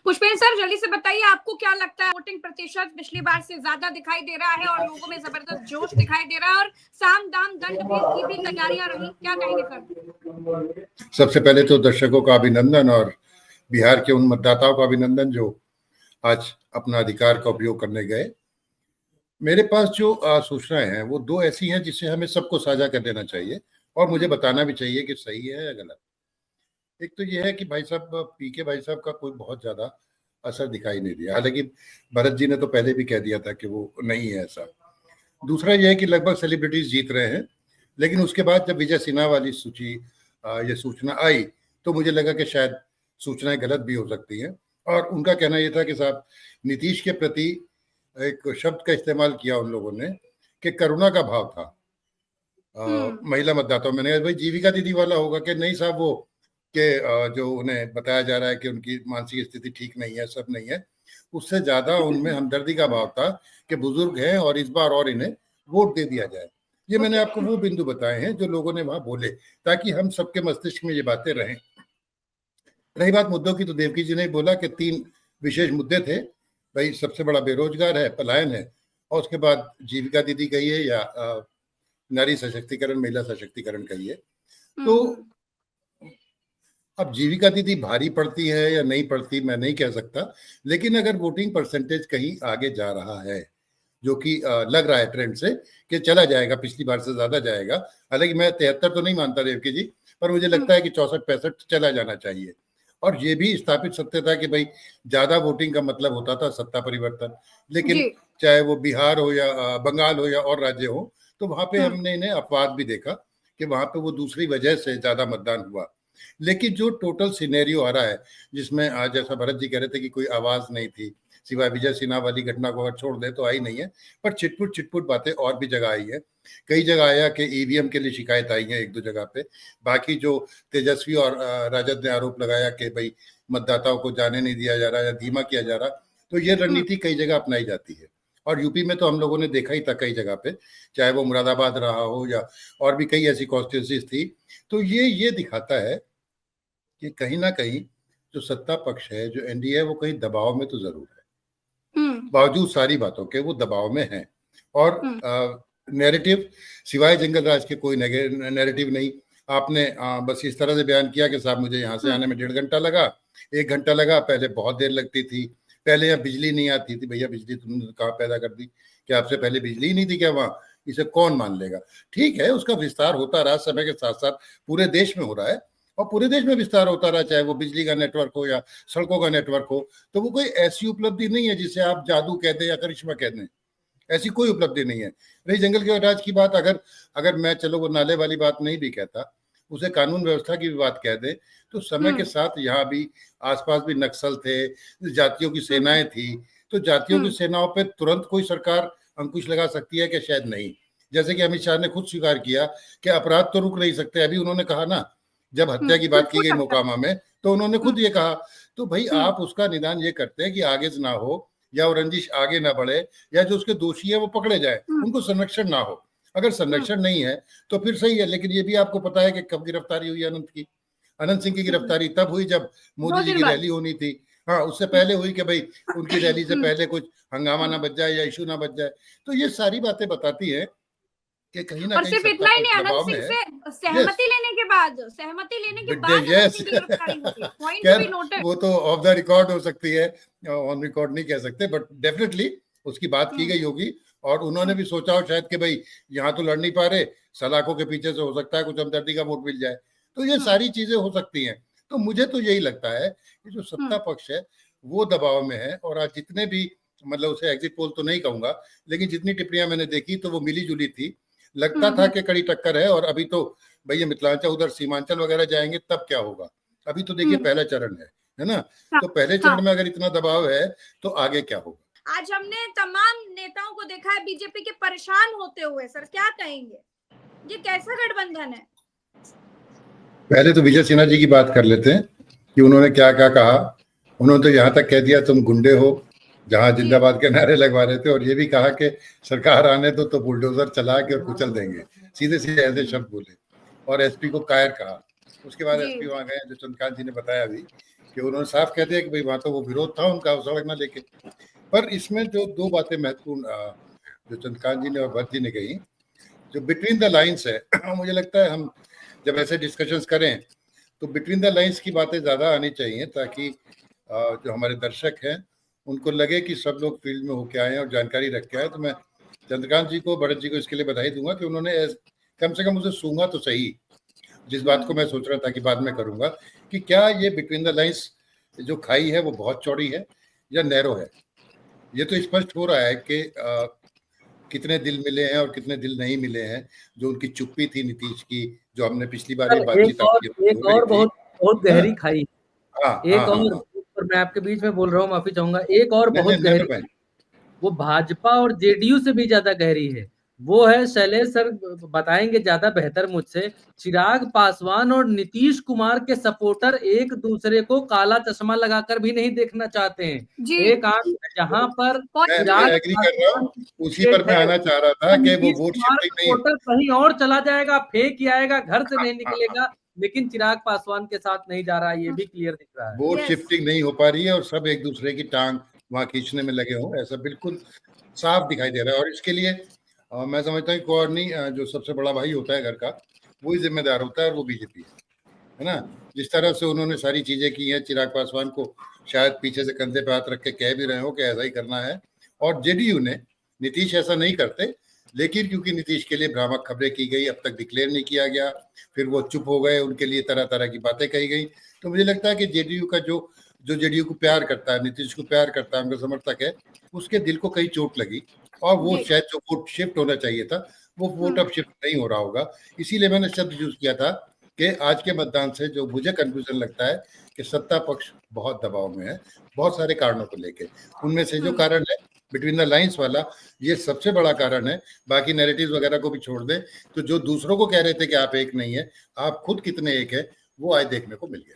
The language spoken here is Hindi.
पुष्पेंद्र सर, जल्दी से बताइए, आपको क्या लगता है वोटिंग प्रतिशत पिछली बार से ज्यादा दिखाई दे रहा है और लोगों में जबरदस्त जोश दिखाई दे रहा है और साम दाम दंड भेद की भी तैयारियां रही, क्या कहेंगे सर? सबसे पहले तो दर्शकों का अभिनंदन और बिहार के उन मतदाताओं का अभिनंदन जो आज अपना अधिकार का उपयोग करने गए। मेरे पास जो सूचनाएं हैं वो दो ऐसी हैं जिसे हमें सबको साझा कर देना चाहिए और मुझे बताना भी चाहिए कि सही है या गलत। एक तो ये है कि भाई साहब पीके भाई साहब का कोई बहुत ज्यादा असर दिखाई नहीं दिया, हालांकि भरत जी ने तो पहले भी कह दिया था कि वो नहीं है ऐसा। दूसरा यह है कि लगभग सेलिब्रिटीज जीत रहे हैं, लेकिन उसके बाद जब विजय सिन्हा वाली सूची ये सूचना आई तो मुझे लगा कि शायद सूचनाएं गलत भी हो सकती हैं। और उनका कहना यह था कि साहब नीतीश के प्रति एक शब्द का इस्तेमाल किया उन लोगों ने कि करुणा का भाव था महिला मतदाताओं में। नहीं भाई जीविका दीदी वाला होगा कि नहीं साहब, वो कि जो उन्हें बताया जा रहा है कि उनकी मानसिक स्थिति ठीक नहीं है, सब नहीं है, उससे ज्यादा उनमें हमदर्दी का भाव था कि बुजुर्ग हैं और इस बार और इन्हें वोट दे दिया जाए। ये मैंने आपको वो बिंदु बताए हैं जो लोगों ने वहां बोले, ताकि हम सबके मस्तिष्क में ये बातें रहें। रही बात मुद्दों की, तो देवकी जी ने बोला कि 3 विशेष मुद्दे थे। भाई सबसे बड़ा बेरोजगार है, पलायन है, और उसके बाद जीविका दीदी कहिए या नारी सशक्तिकरण, महिला सशक्तिकरण कहिए। तो अब जीविका दीदी भारी पड़ती है या नहीं पड़ती मैं नहीं कह सकता, लेकिन अगर वोटिंग परसेंटेज कहीं आगे जा रहा है, जो कि लग रहा है ट्रेंड से कि चला जाएगा, पिछली बार से ज्यादा जाएगा। हालांकि मैं 73 तो नहीं मानता देवकी जी, पर मुझे लगता है कि 64-65 चला जाना चाहिए। और ये भी स्थापित सत्य था कि भाई ज्यादा वोटिंग का मतलब होता था सत्ता परिवर्तन, लेकिन चाहे वो बिहार हो या बंगाल हो या और राज्य हो, तो वहां पे हमने इन्हें अपवाद भी देखा कि वहां पे वो दूसरी वजह से ज्यादा मतदान हुआ। लेकिन जो टोटल सिनेरियो आ रहा है, जिसमें आज जैसा भरत जी कह रहे थे कि कोई आवाज नहीं थी, सिवाय विजय सिन्हा वाली घटना को अगर छोड़ दे तो आई नहीं है, पर छिटपुट बातें और भी जगह आई है। कई जगह आया कि ईवीएम के लिए शिकायत आई है 1-2 जगह पे। बाकी जो तेजस्वी और राजद ने आरोप लगाया कि भाई मतदाताओं को जाने नहीं दिया जा रहा या धीमा किया जा रहा, तो ये रणनीति कई जगह अपनाई जाती है। और यूपी में तो हम लोगों ने देखा ही था कई जगह पे, चाहे वो मुरादाबाद रहा हो या और भी कई ऐसी कॉन्स्टिट्यूंसीज थी। तो ये दिखाता है कि कहीं ना कहीं जो सत्ता पक्ष है, जो एनडीए है, वो कहीं दबाव में तो जरूर है, बावजूद सारी बातों के वो दबाव में है। और नैरेटिव सिवाय जंगल राज के कोई नैरेटिव नहीं। आपने बस इस तरह से बयान किया कि साहब मुझे यहाँ से आने में 1.5 घंटा लगा, 1 घंटा लगा, पहले बहुत देर लगती थी, पहले यहाँ बिजली नहीं आती थी। भैया बिजली तुमने कहाँ पैदा कर दी? क्या आपसे पहले बिजली नहीं थी क्या वहाँ? इसे कौन मान लेगा? ठीक है, उसका विस्तार होता रहा, समय के साथ साथ पूरे देश में हो रहा है और पूरे देश में विस्तार होता रहा, चाहे वो बिजली का नेटवर्क हो या सड़कों का नेटवर्क हो। तो वो कोई ऐसी उपलब्धि नहीं है जिसे आप जादू कह दें या करिश्मा कह दें, ऐसी कोई उपलब्धि नहीं है। रही जंगल के राज की बात, अगर मैं चलो वो नाले वाली बात नहीं भी कहता, उसे कानून व्यवस्था की भी बात कह दे, तो समय के साथ यहाँ भी आसपास भी नक्सल थे, जातियों की सेनाएं थी, तो जातियों की सेनाओं पे तुरंत कोई सरकार अंकुश लगा सकती है कि शायद नहीं। जैसे कि अमित शाह ने खुद स्वीकार किया कि अपराध तो रुक नहीं सकते। अभी उन्होंने कहा ना, जब हत्या की बात की गई मोकामा में, तो उन्होंने खुद ये कहा। तो भाई आप उसका निदान ये करते हैं कि आगे से ना हो, या वो रंजिश आगे ना बढ़े, या जो उसके दोषी है वो पकड़े जाए, उनको संरक्षण ना हो। अगर संरक्षण नहीं है तो फिर सही है। लेकिन ये भी आपको पता है कि कब गिरफ्तारी हुई अनंत सिंह की गिरफ्तारी तब हुई जब मोदी जी की रैली होनी थी। हाँ, उससे पहले हुई कि भाई उनकी रैली से पहले कुछ हंगामा ना बच जाए या इशू ना बच जाए। तो ये सारी बातें बताती है कि कहीं ना कहीं सिर्फ इतना ही नहीं, अनंत सिंह से सहमति लेने के बाद वो तो ऑफ द रिकॉर्ड हो सकती है, ऑन रिकॉर्ड नहीं कह सकते, बट डेफिनेटली उसकी बात की गई होगी। और उन्होंने भी सोचा हो शायद कि भाई यहाँ तो लड़ नहीं पा रहे, सलाखों के पीछे से हो सकता है कुछ हमदर्दी का वोट मिल जाए। तो ये सारी चीजें हो सकती हैं। तो मुझे तो यही लगता है कि जो सत्ता पक्ष है वो दबाव में है। और आज जितने भी, मतलब उसे एग्जिट पोल तो नहीं कहूंगा, लेकिन जितनी टिप्पणियां मैंने देखी तो वो मिली जुली थी। लगता था कि कड़ी टक्कर है। और अभी तो भैया मिथिलांचल उधर सीमांचल वगैरह जाएंगे तब क्या होगा। अभी तो देखिए पहला चरण है ना। तो पहले चरण में अगर इतना दबाव है तो आगे क्या होगा। आज हमने तमाम नेताओं को देखा है बीजेपी के परेशान होते हुए। सर क्या कहेंगे, ये कैसा गठबंधन है? पहले तो विजय सिन्हा जी की बात कर लेते हैं कि उन्होंने क्या क्या कहा। उन्होंने तो यहाँ तक कह दिया तुम गुंडे हो, जहां जिंदाबाद के नारे लगवा रहे थे। और ये भी कहा कि सरकार आने दो तो बुलडोजर चला के और कुचल देंगे, सीधे सीधे ऐसे शब्द बोले। और एसपी को कायर कहा। उसके बाद एसपी वहां गए, जो चंद्रकांत जी ने बताया अभी कि उन्होंने साफ कह दिया कि भाई वहां तो वो विरोध था उनका सड़क ना लेके। पर इसमें जो दो बातें महत्वपूर्ण जो चंद्रकांत जी ने और भरत जी ने कही, जो बिटवीन द लाइंस है मुझे लगता है हम जब ऐसे डिस्कशंस करें तो बिटवीन द लाइंस की बातें ज़्यादा आनी चाहिए, ताकि जो हमारे दर्शक हैं उनको लगे कि सब लोग फील्ड में होके आए हैं और जानकारी रख के आए। तो मैं चंद्रकांत जी को, भरत जी को इसके लिए बधाई दूंगा कि उन्होंने कम से कम उसे सूंघा तो सही, जिस बात को मैं सोच रहा था कि बाद में करूंगा, कि क्या ये बिटवीन द लाइंस जो खाई है वो बहुत चौड़ी है या नैरो है। ये तो स्पष्ट हो रहा है कि कितने दिल मिले हैं और कितने दिल नहीं मिले हैं। जो उनकी चुप्पी थी नीतीश की, जो हमने पिछली बार ये बातचीत एक और बहुत बहुत गहरी खाई, हाँ, एक और मैं आपके बीच में बोल रहा हूँ, माफी चाहूंगा, एक और बहुत गहरी, वो भाजपा और जेडीयू से भी ज्यादा गहरी है। वो है, शैलेश सर बताएंगे ज्यादा बेहतर मुझसे, चिराग पासवान और नीतीश कुमार के सपोर्टर एक दूसरे को काला चश्मा लगाकर भी नहीं देखना चाहते हैं। एक आंख जहां पर चिराग एग्री कर रहा हूं, उसी पर मैं आना चाह रहा था कि वो वोट शिफ्टिंग नहीं, कहीं और चला जाएगा, फेंक ही आएगा, घर से नहीं निकलेगा, लेकिन चिराग पासवान के साथ नहीं जा रहा है, ये भी क्लियर दिख रहा है। वोट शिफ्टिंग नहीं हो पा रही है और सब एक दूसरे की टांग वहां खींचने में लगे हो, ऐसा बिल्कुल साफ दिखाई दे रहा है। और इसके लिए मैं समझता हूँ कोई और नहीं, जो सबसे बड़ा भाई होता है घर का वही जिम्मेदार होता है, और वो बीजेपी है ना। जिस तरह से उन्होंने सारी चीजें की हैं, चिराग पासवान को शायद पीछे से कंधे पे हाथ रख के कह भी रहे हो कि ऐसा ही करना है, और जेडीयू ने, नीतीश ऐसा नहीं करते, लेकिन क्योंकि नीतीश के लिए भ्रामक खबरें की गई, अब तक डिक्लेयर नहीं किया गया, फिर वो चुप हो गए, उनके लिए तरह तरह की बातें कही गई। तो मुझे लगता है कि जेडीयू का जो जेडीयू को प्यार करता है, नीतीश को प्यार करता है, उनका समर्थक है, उसके दिल को कहीं चोट लगी, और वो शायद जो वोट शिफ्ट होना चाहिए था वो वोट अब शिफ्ट नहीं हो रहा होगा। इसीलिए मैंने शब्द यूज किया था कि आज के मतदान से जो मुझे कंफ्यूजन लगता है कि सत्ता पक्ष बहुत दबाव में है, बहुत सारे कारणों को लेके। उनमें से जो कारण है बिटवीन द लाइंस वाला, ये सबसे बड़ा कारण है। बाकी नैरेटिव्स वगैरह को भी छोड़ दें तो जो दूसरों को कह रहे थे कि आप एक नहीं है, आप खुद कितने एक है, वो आज देखने को मिल गया।